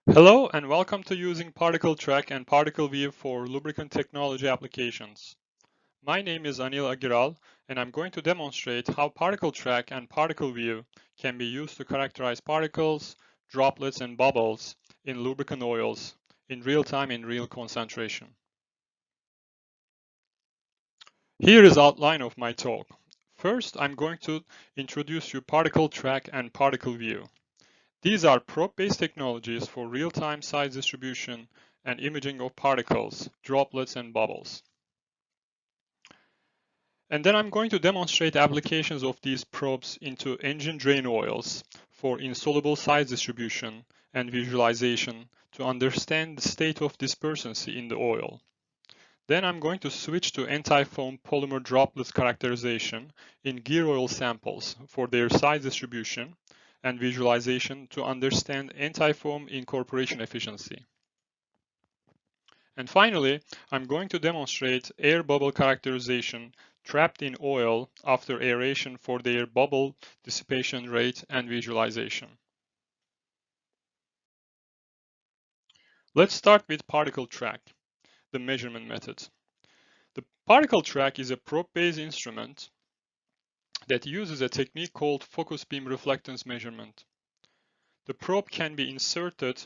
Hello and welcome to using ParticleTrack and ParticleView for lubricant technology applications. My name is Anil Agiral and I'm going to demonstrate how ParticleTrack and ParticleView can be used to characterize particles, droplets and bubbles in lubricant oils in real time in real concentration. Here is outline of my talk. First, I'm going to introduce you ParticleTrack and ParticleView. These are probe-based technologies for real-time size distribution and imaging of particles, droplets, and bubbles. And then I'm going to demonstrate applications of these probes into engine drain oils for insoluble size distribution and visualization to understand the state of dispersancy in the oil. Then I'm going to switch to anti-foam polymer droplet characterization in gear oil samples for their size distribution and visualization to understand anti-foam incorporation efficiency. And finally, I'm going to demonstrate air bubble characterization trapped in oil after aeration for their bubble dissipation rate and visualization. Let's start with ParticleTrack, the measurement method. The ParticleTrack is a probe-based instrument that uses a technique called focus beam reflectance measurement. The probe can be inserted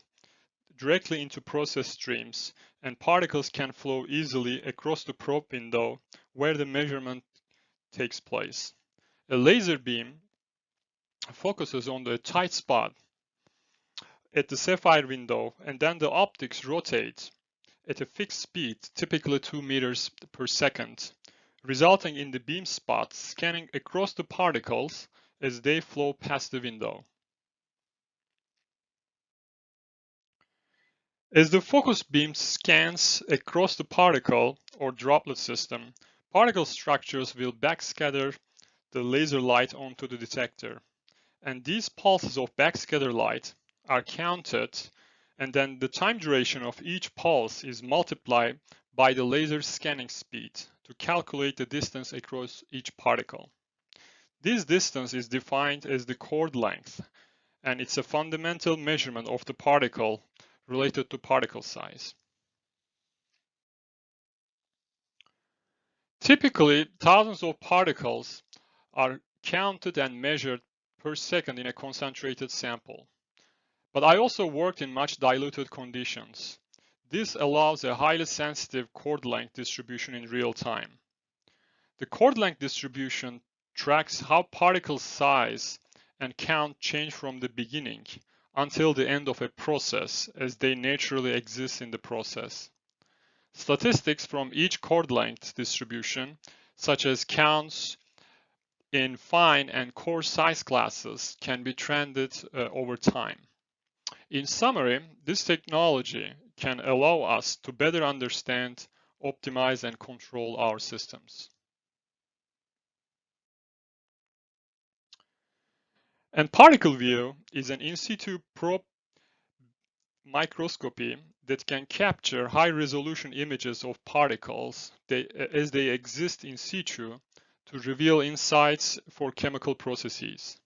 directly into process streams, and particles can flow easily across the probe window where the measurement takes place. A laser beam focuses on the tight spot at the sapphire window, and then the optics rotate at a fixed speed, typically 2 meters per second, resulting in the beam spot scanning across the particles as they flow past the window. As the focus beam scans across the particle or droplet system, particle structures will backscatter the laser light onto the detector. And these pulses of backscatter light are counted, and then the time duration of each pulse is multiplied by the laser scanning speed to calculate the distance across each particle. This distance is defined as the chord length, and it's a fundamental measurement of the particle related to particle size. Typically, thousands of particles are counted and measured per second in a concentrated sample. But I also worked in much diluted conditions. This allows a highly sensitive chord length distribution in real time. The chord length distribution tracks how particle size and count change from the beginning until the end of a process as they naturally exist in the process. Statistics from each chord length distribution, such as counts in fine and coarse size classes, can be trended over time. In summary, this technology can allow us to better understand, optimize, and control our systems. And ParticleView is an in situ probe microscopy that can capture high-resolution images of particles as they exist in situ to reveal insights for chemical processes.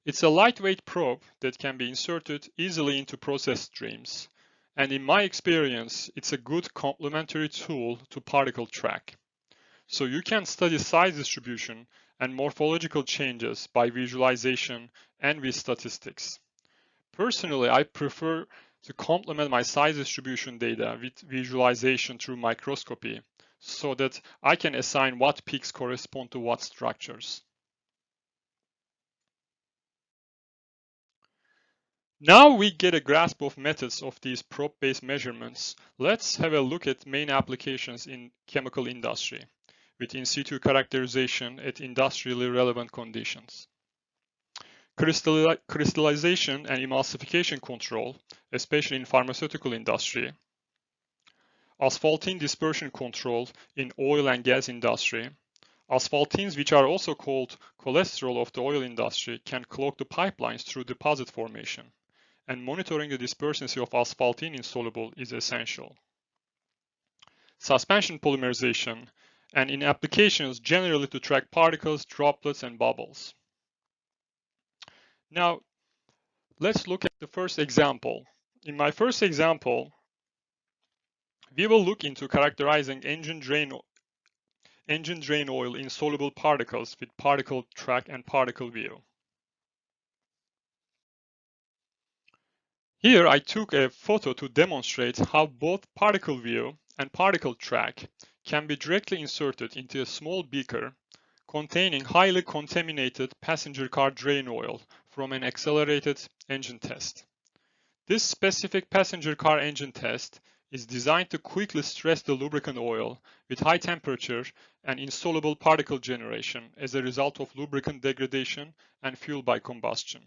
It's a lightweight probe that can be inserted easily into process streams, and in my experience, it's a good complementary tool to ParticleTrack. So you can study size distribution and morphological changes by visualization and with statistics. Personally, I prefer to complement my size distribution data with visualization through microscopy so that I can assign what peaks correspond to what structures. Now we get a grasp of methods of these probe-based measurements. Let's have a look at main applications in chemical industry with in situ characterization at industrially relevant conditions. Crystallization and emulsification control, especially in pharmaceutical industry. Asphaltene dispersion control in oil and gas industry. Asphaltenes, which are also called cholesterol of the oil industry, can clog the pipelines through deposit formation, and monitoring the dispersancy of asphaltene insoluble is essential. Suspension polymerization, and in applications generally to track particles, droplets, and bubbles. Now, let's look at the first example, In my first example, we will look into characterizing engine drain oil in soluble particles with ParticleTrack and ParticleView. Here I took a photo to demonstrate how both ParticleView and ParticleTrack can be directly inserted into a small beaker containing highly contaminated passenger car drain oil from an accelerated engine test. This specific passenger car engine test is designed to quickly stress the lubricant oil with high temperature and insoluble particle generation as a result of lubricant degradation and fuel by combustion.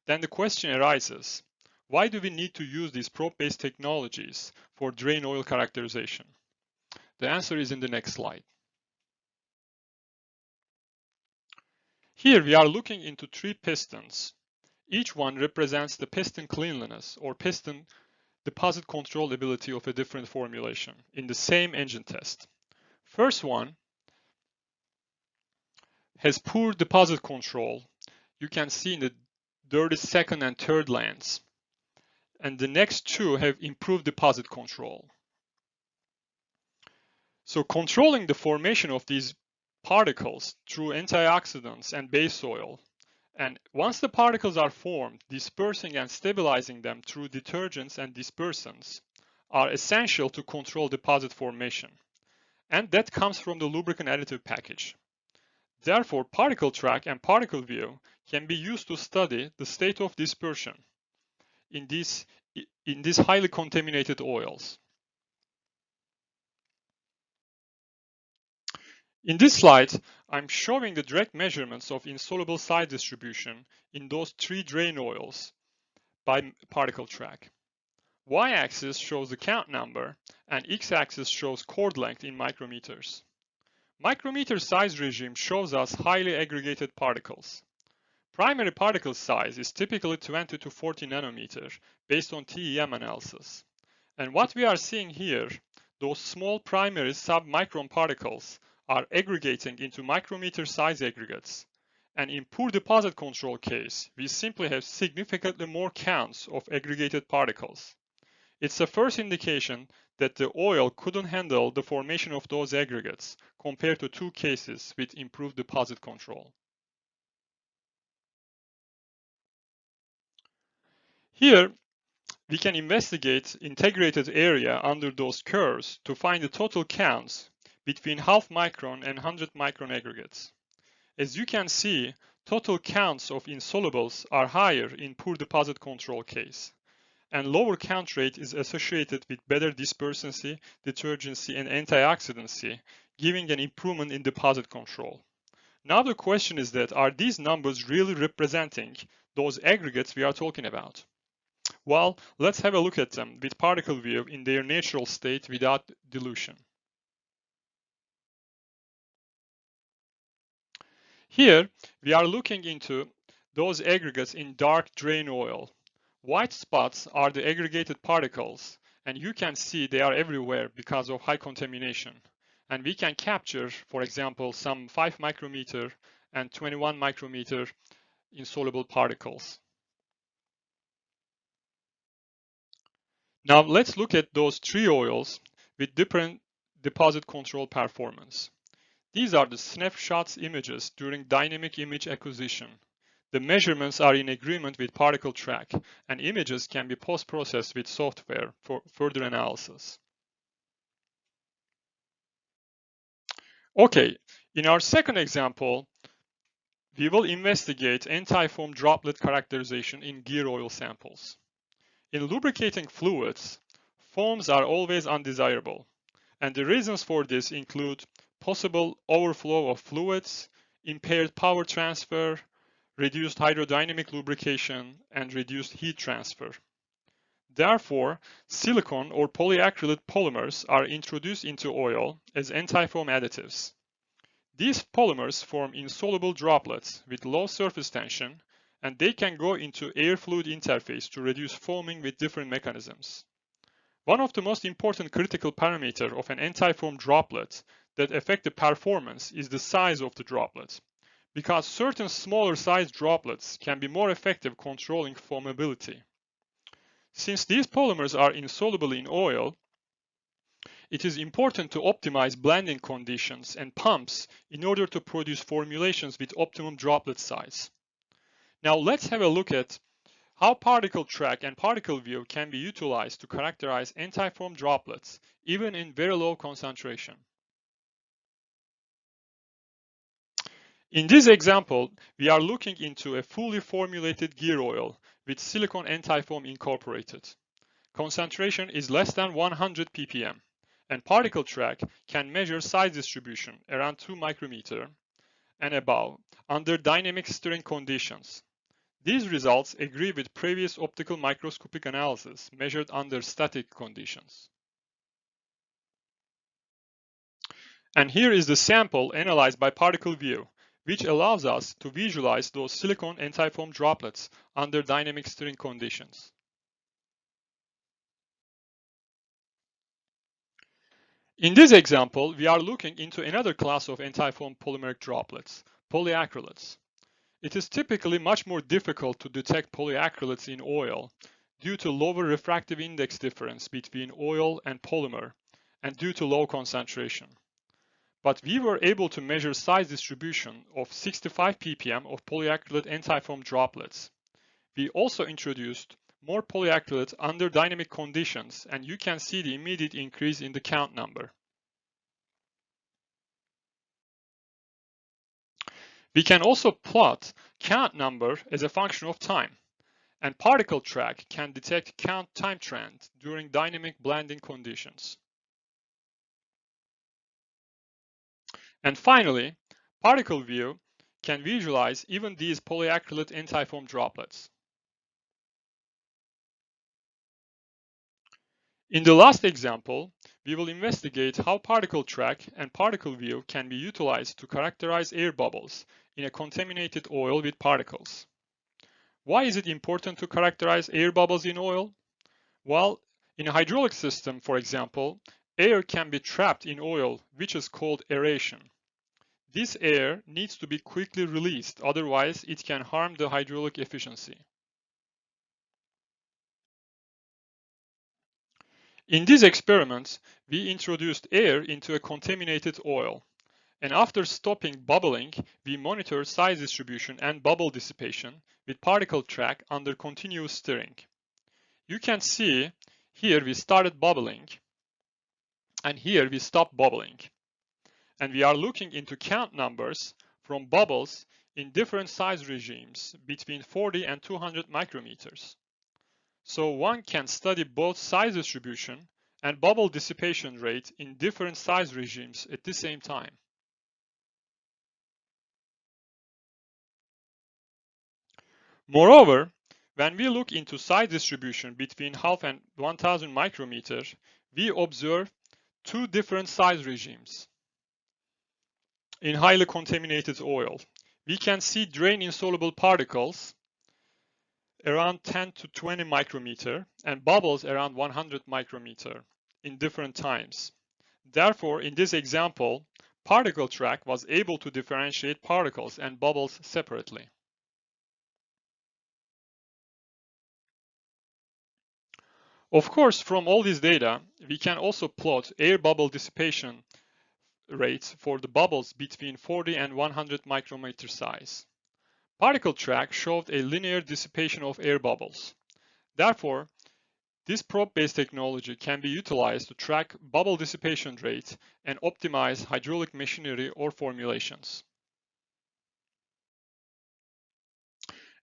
Then the question arises, why do we need to use these probe-based technologies for drain oil characterization? The answer is in the next slide. Here we are looking into 3 pistons. Each one represents the piston cleanliness or piston deposit control ability of a different formulation in the same engine test. First one has poor deposit control. You can see in the dirty second and third lands. And the next 2 have improved deposit control. So controlling the formation of these particles through antioxidants and base oil, and once the particles are formed, dispersing and stabilizing them through detergents and dispersants are essential to control deposit formation. And that comes from the lubricant additive package. Therefore, ParticleTrack and ParticleView can be used to study the state of dispersion in these highly contaminated oils. In this slide, I'm showing the direct measurements of insoluble size distribution in those 3 drain oils by ParticleTrack. Y-axis shows the count number and X-axis shows chord length in micrometers. Micrometer size regime shows us highly aggregated particles. Primary particle size is typically 20 to 40 nanometer based on TEM analysis. And what we are seeing here, those small primary submicron particles are aggregating into micrometer size aggregates. And in poor deposit control case, we simply have significantly more counts of aggregated particles. It's the first indication that the oil couldn't handle the formation of those aggregates compared to 2 cases with improved deposit control. Here, we can investigate integrated area under those curves to find the total counts between half micron and 100 micron aggregates. As you can see, total counts of insolubles are higher in poor deposit control case, and lower count rate is associated with better dispersancy, detergency, and antioxidancy, giving an improvement in deposit control. Now the question is that, are these numbers really representing those aggregates we are talking about? Well, let's have a look at them with ParticleView in their natural state without dilution. Here, we are looking into those aggregates in dark drain oil. White spots are the aggregated particles, and you can see they are everywhere because of high contamination. And we can capture, for example, some 5 micrometer and 21 micrometer insoluble particles. Now let's look at those 3 oils with different deposit control performance. These are the snapshots images during dynamic image acquisition. The measurements are in agreement with ParticleTrack, and images can be post-processed with software for further analysis. Okay, in our second example, we will investigate anti-foam droplet characterization in gear oil samples. In lubricating fluids, foams are always undesirable, and the reasons for this include possible overflow of fluids, impaired power transfer, reduced hydrodynamic lubrication, and reduced heat transfer. Therefore, silicone or polyacrylate polymers are introduced into oil as anti-foam additives. These polymers form insoluble droplets with low surface tension, and they can go into air-fluid interface to reduce foaming with different mechanisms. One of the most important critical parameters of an anti-foam droplet that affect the performance is the size of the droplet, because certain smaller sized droplets can be more effective controlling foamability. Since these polymers are insoluble in oil, it is important to optimize blending conditions and pumps in order to produce formulations with optimum droplet size. Now let's have a look at how ParticleTrack and ParticleView can be utilized to characterize antifoam droplets, even in very low concentration. In this example, we are looking into a fully formulated gear oil with silicone antifoam incorporated. Concentration is less than 100 ppm, and ParticleTrack can measure size distribution around 2 micrometer and above under dynamic stirring conditions. These results agree with previous optical microscopic analysis measured under static conditions. And here is the sample analyzed by ParticleView, which allows us to visualize those silicone antifoam droplets under dynamic stirring conditions. In this example, we are looking into another class of antifoam polymeric droplets, polyacrylates. It is typically much more difficult to detect polyacrylates in oil due to lower refractive index difference between oil and polymer and due to low concentration. But we were able to measure size distribution of 65 ppm of polyacrylate antifoam droplets. We also introduced more polyacrylate under dynamic conditions, and you can see the immediate increase in the count number. We can also plot count number as a function of time, and ParticleTrack can detect count time trend during dynamic blending conditions. And finally, ParticleView can visualize even these polyacrylate antifoam droplets. In the last example, we will investigate how ParticleTrack and ParticleView can be utilized to characterize air bubbles in a contaminated oil with particles. Why is it important to characterize air bubbles in oil? Well, in a hydraulic system, for example, air can be trapped in oil, which is called aeration. This air needs to be quickly released, otherwise it can harm the hydraulic efficiency. In these experiments, we introduced air into a contaminated oil, and after stopping bubbling, we monitor size distribution and bubble dissipation with ParticleTrack under continuous stirring. You can see here we started bubbling, and here we stopped bubbling. And we are looking into count numbers from bubbles in different size regimes between 40 and 200 micrometers. So one can study both size distribution and bubble dissipation rate in different size regimes at the same time. Moreover, when we look into size distribution between half and 1000 micrometers, we observe two different size regimes. In highly contaminated oil, we can see drain insoluble particles around 10 to 20 micrometer and bubbles around 100 micrometer in different times. Therefore, in this example, ParticleTrack was able to differentiate particles and bubbles separately. Of course, from all this data, we can also plot air bubble dissipation rates for the bubbles between 40 and 100 micrometer size. ParticleTrack showed a linear dissipation of air bubbles. Therefore, this probe-based technology can be utilized to track bubble dissipation rate and optimize hydraulic machinery or formulations.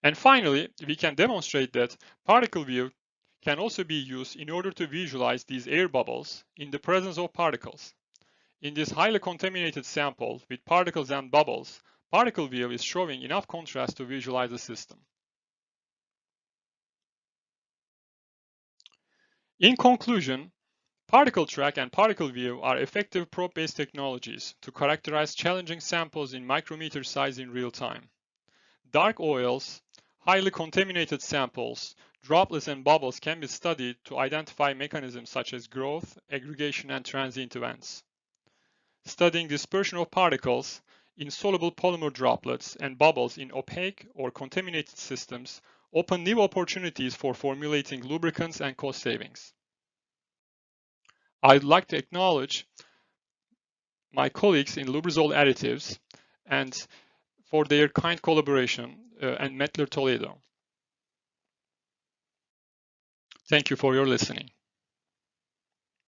And finally, we can demonstrate that ParticleView can also be used in order to visualize these air bubbles in the presence of particles. In this highly contaminated sample with particles and bubbles, ParticleView is showing enough contrast to visualize the system. In conclusion, ParticleTrack and ParticleView are effective probe-based technologies to characterize challenging samples in micrometer size in real time. Dark oils, highly contaminated samples, droplets and bubbles can be studied to identify mechanisms such as growth, aggregation, and transient events. Studying dispersion of particles, insoluble polymer droplets, and bubbles in opaque or contaminated systems open new opportunities for formulating lubricants and cost savings. I'd like to acknowledge my colleagues in Lubrizol Additives and for their kind collaboration and Mettler Toledo. Thank you for your listening.